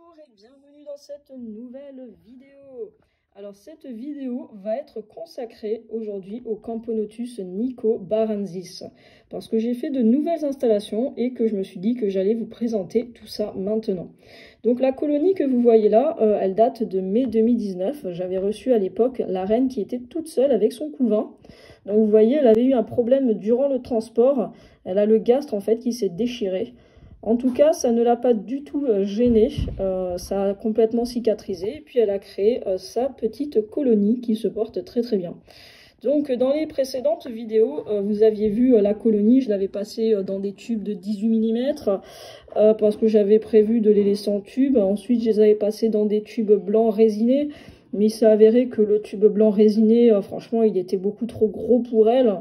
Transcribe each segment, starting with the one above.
Bonjour et bienvenue dans cette nouvelle vidéo. Alors cette vidéo va être consacrée aujourd'hui au Camponotus nicobarensis parce que j'ai fait de nouvelles installations et que je me suis dit que j'allais vous présenter tout ça maintenant. Donc la colonie que vous voyez là, elle date de mai 2019. J'avais reçu à l'époque la reine qui était toute seule avec son couvain. Donc vous voyez, elle avait eu un problème durant le transport. Elle a le gastre en fait qui s'est déchiré. En tout cas, ça ne l'a pas du tout gênée, ça a complètement cicatrisé, et puis elle a créé sa petite colonie qui se porte très très bien. Donc dans les précédentes vidéos, vous aviez vu la colonie, je l'avais passée dans des tubes de 18 mm, parce que j'avais prévu de les laisser en tube. Ensuite, je les avais passés dans des tubes blancs résinés, mais il s'est avéré que le tube blanc résiné, franchement, il était beaucoup trop gros pour elle.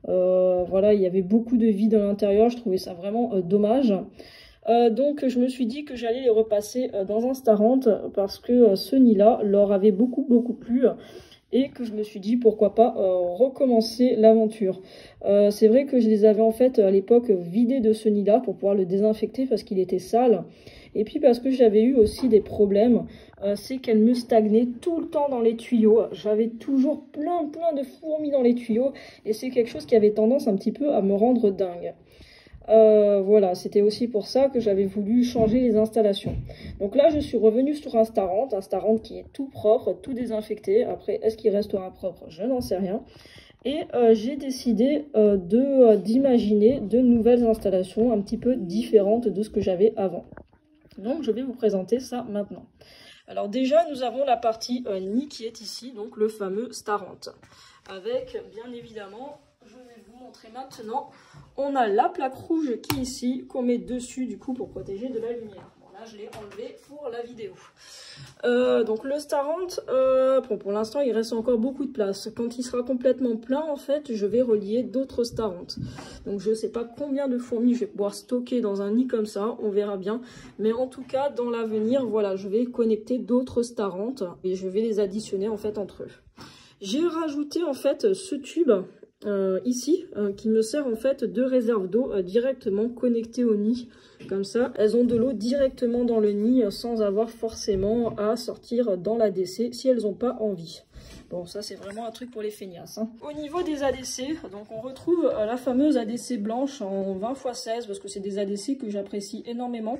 Voilà, il y avait beaucoup de vide à l'intérieur, je trouvais ça vraiment dommage. Donc je me suis dit que j'allais les repasser dans un Starant parce que ce nid-là leur avait beaucoup plu et que je me suis dit pourquoi pas recommencer l'aventure. C'est vrai que je les avais en fait à l'époque vidés de ce nid-là pour pouvoir le désinfecter parce qu'il était sale. Et puis parce que j'avais eu aussi des problèmes, c'est qu'elle me stagnait tout le temps dans les tuyaux. J'avais toujours plein de fourmis dans les tuyaux et c'est quelque chose qui avait tendance un petit peu à me rendre dingue. Voilà, c'était aussi pour ça que j'avais voulu changer les installations. Donc là, je suis revenue sur un Starant qui est tout propre, tout désinfecté. Après, est-ce qu'il restera propre? Je n'en sais rien. Et j'ai décidé d'imaginer de nouvelles installations un petit peu différentes de ce que j'avais avant. Donc je vais vous présenter ça maintenant. Alors déjà, nous avons la partie nid qui est ici, donc le fameux Starant. Avec, bien évidemment, je vais vous montrer maintenant, on a la plaque rouge qui est ici, qu'on met dessus du coup pour protéger de la lumière. Bon là, je l'ai enlevé pour la vidéo. Donc le Starant, bon, pour l'instant, il reste encore beaucoup de place. Quand il sera complètement plein, en fait, je vais relier d'autres Starant. Donc je ne sais pas combien de fourmis je vais pouvoir stocker dans un nid comme ça, on verra bien. Mais en tout cas, dans l'avenir, voilà, je vais connecter d'autres Starant et je vais les additionner en fait entre eux. J'ai rajouté en fait ce tube ici qui me sert en fait de réserve d'eau directement connectée au nid. Comme ça, elles ont de l'eau directement dans le nid sans avoir forcément à sortir dans l'ADC si elles n'ont pas envie. Bon, ça c'est vraiment un truc pour les feignasses. Hein. Au niveau des ADC, donc on retrouve la fameuse ADC blanche en 20 x 16 parce que c'est des ADC que j'apprécie énormément.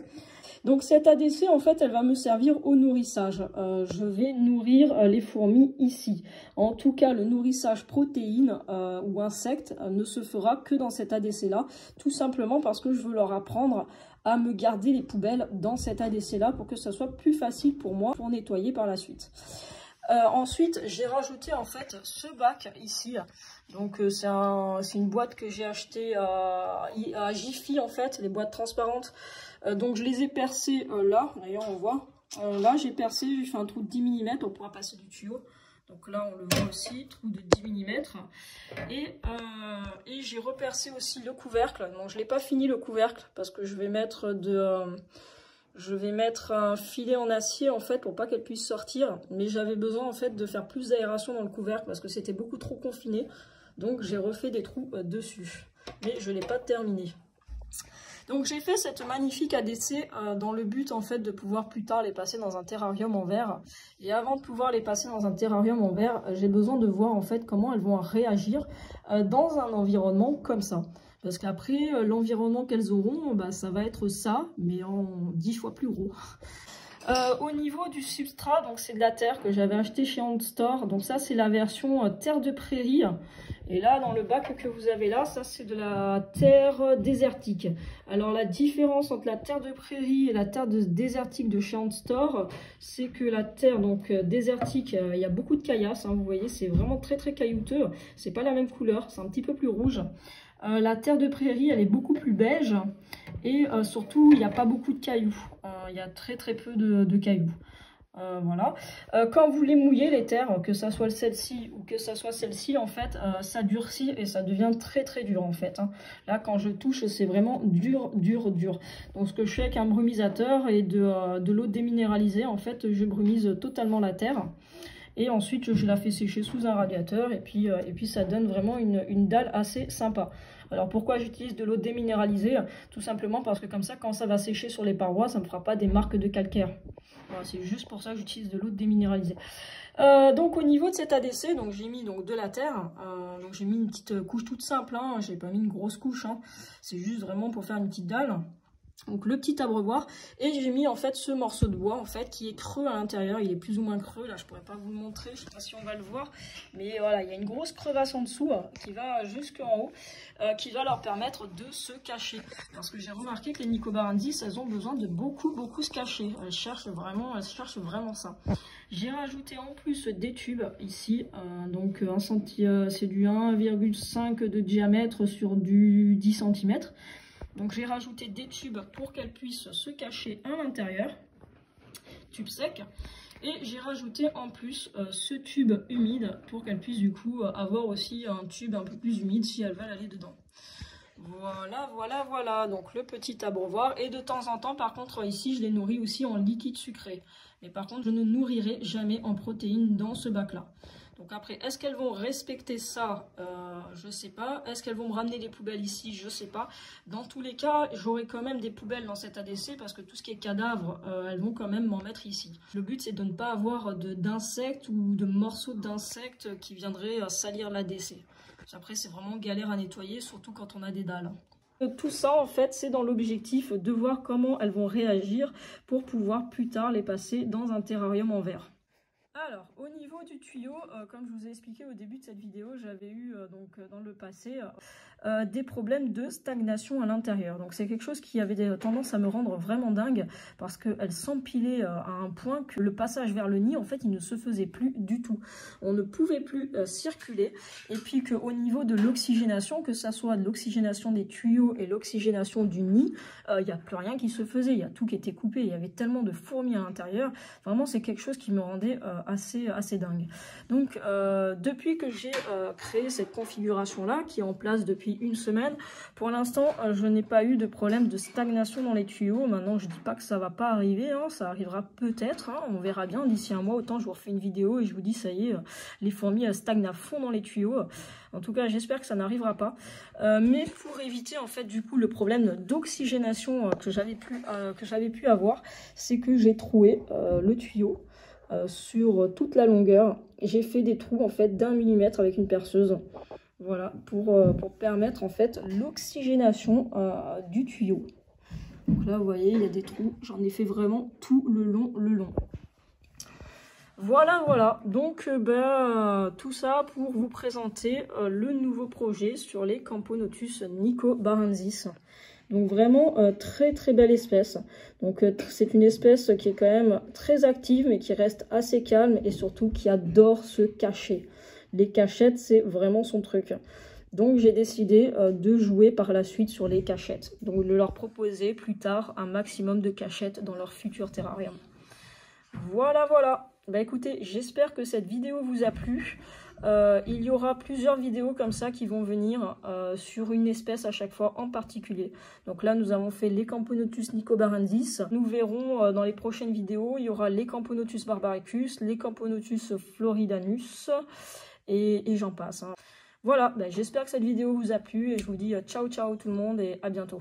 Donc cette ADC, en fait, elle va me servir au nourrissage. Je vais nourrir les fourmis ici. En tout cas, le nourrissage protéines ou insectes ne se fera que dans cette ADC-là, tout simplement parce que je veux leur apprendre à me garder les poubelles dans cette ADC-là pour que ça soit plus facile pour moi pour nettoyer par la suite. Ensuite, j'ai rajouté en fait ce bac ici. Donc c'est une boîte que j'ai achetée à Jiffy en fait, les boîtes transparentes. Donc je les ai percées là, d'ailleurs on voit. Là j'ai percé, j'ai fait un trou de 10 mm, on pourra passer du tuyau. Donc là on le voit aussi, trou de 10 mm. Et j'ai repercé aussi le couvercle. Donc je ne l'ai pas fini le couvercle parce que je vais mettre un filet en acier en fait pour pas qu'elle puisse sortir. Mais j'avais besoin en fait de faire plus d'aération dans le couvercle parce que c'était beaucoup trop confiné. Donc j'ai refait des trous dessus. Mais je ne l'ai pas terminé. Donc j'ai fait cette magnifique ADC dans le but en fait de pouvoir plus tard les passer dans un terrarium en verre. Et avant de pouvoir les passer dans un terrarium en verre, j'ai besoin de voir en fait comment elles vont réagir dans un environnement comme ça. Parce qu'après, l'environnement qu'elles auront, bah, ça va être ça, mais en 10 fois plus gros. Au niveau du substrat, donc c'est de la terre que j'avais acheté chez Handstore. Donc ça, c'est la version terre de prairie. Et là, dans le bac que vous avez là, ça c'est de la terre désertique. Alors la différence entre la terre de prairie et la terre désertique de chez Handstore, c'est que la terre donc désertique, il y a beaucoup de caillasse. Hein, vous voyez, c'est vraiment très caillouteux. C'est pas la même couleur, c'est un petit peu plus rouge. La terre de prairie, elle est beaucoup plus beige et surtout, il n'y a pas beaucoup de cailloux. Il y a très peu de cailloux. Voilà. Quand vous les mouillez, les terres, que ça soit celle-ci ou que ça soit celle-ci, en fait, ça durcit et ça devient très dur, en fait. Hein. Là, quand je touche, c'est vraiment dur. Donc, ce que je fais avec un brumisateur et de l'eau déminéralisée, en fait, je brumise totalement la terre. Et ensuite, je la fais sécher sous un radiateur et puis ça donne vraiment une dalle assez sympa. Alors pourquoi j'utilise de l'eau déminéralisée? Tout simplement parce que comme ça, quand ça va sécher sur les parois, ça ne me fera pas des marques de calcaire. Voilà, c'est juste pour ça que j'utilise de l'eau déminéralisée. Donc au niveau de cet ADC, donc j'ai mis donc de la terre, donc j'ai mis une petite couche toute simple, hein, j'ai pas mis une grosse couche, hein, c'est juste vraiment pour faire une petite dalle. Donc le petit abreuvoir, et j'ai mis en fait ce morceau de bois en fait qui est creux à l'intérieur, il est plus ou moins creux, là je pourrais pas vous le montrer, je sais pas si on va le voir, mais voilà, il y a une grosse crevasse en dessous qui va jusqu'en haut, qui va leur permettre de se cacher, parce que j'ai remarqué que les Nico Barentsis, elles ont besoin de beaucoup se cacher, elles cherchent vraiment ça. J'ai rajouté en plus des tubes ici, donc c'est du 1,5 de diamètre sur du 10 cm. Donc j'ai rajouté des tubes pour qu'elles puissent se cacher à l'intérieur, tube sec. Et j'ai rajouté en plus ce tube humide pour qu'elles puissent du coup avoir aussi un tube un peu plus humide si elles veulent aller dedans. Voilà, donc le petit abreuvoir. Et de temps en temps, par contre, ici, je les nourris aussi en liquide sucré. Mais par contre, je ne nourrirai jamais en protéines dans ce bac-là. Donc après, est-ce qu'elles vont respecter ça? Je sais pas. Est-ce qu'elles vont me ramener des poubelles ici? Je sais pas. Dans tous les cas, j'aurai quand même des poubelles dans cet ADC parce que tout ce qui est cadavre, elles vont quand même m'en mettre ici. Le but, c'est de ne pas avoir d'insectes ou de morceaux d'insectes qui viendraient salir l'ADC. Après, c'est vraiment galère à nettoyer, surtout quand on a des dalles. Tout ça, en fait, c'est dans l'objectif de voir comment elles vont réagir pour pouvoir plus tard les passer dans un terrarium en verre. Alors, au niveau du tuyau, comme je vous ai expliqué au début de cette vidéo, j'avais eu dans le passé des problèmes de stagnation à l'intérieur. Donc c'est quelque chose qui avait tendance à me rendre vraiment dingue parce qu'elle s'empilait à un point que le passage vers le nid, en fait, il ne se faisait plus du tout. On ne pouvait plus circuler et puis qu'au niveau de l'oxygénation, que ça soit de l'oxygénation des tuyaux et l'oxygénation du nid, il n'y a plus rien qui se faisait. Il y a tout qui était coupé. Il y avait tellement de fourmis à l'intérieur. Vraiment, c'est quelque chose qui me rendait assez dingue. Donc depuis que j'ai créé cette configuration là qui est en place depuis une semaine, pour l'instant je n'ai pas eu de problème de stagnation dans les tuyaux. Maintenant je dis pas que ça va pas arriver, hein, ça arrivera peut-être, hein, on verra bien d'ici un mois. Autant je vous refais une vidéo et je vous dis ça y est, les fourmis stagnent à fond dans les tuyaux. En tout cas j'espère que ça n'arrivera pas, mais pour éviter en fait du coup le problème d'oxygénation que j'avais pu avoir, c'est que j'ai troué le tuyau sur toute la longueur. J'ai fait des trous en fait d'1 mm avec une perceuse, voilà, pour permettre en fait l'oxygénation du tuyau. Donc là vous voyez il y a des trous, j'en ai fait vraiment tout le long. Voilà, donc tout ça pour vous présenter le nouveau projet sur les Camponotus Nico Barentsis. Donc vraiment très belle espèce. Donc c'est une espèce qui est quand même très active mais qui reste assez calme et surtout qui adore se cacher. Les cachettes, c'est vraiment son truc. Donc j'ai décidé de jouer par la suite sur les cachettes. Donc de leur proposer plus tard un maximum de cachettes dans leur futur terrarium. Voilà. Bah écoutez, j'espère que cette vidéo vous a plu. Il y aura plusieurs vidéos comme ça qui vont venir sur une espèce à chaque fois en particulier. Donc là nous avons fait les Camponotus Nico Barentsis. Nous verrons dans les prochaines vidéos, il y aura les Camponotus barbaricus, les Camponotus floridanus et j'en passe, hein. Voilà, j'espère que cette vidéo vous a plu et je vous dis ciao tout le monde et à bientôt.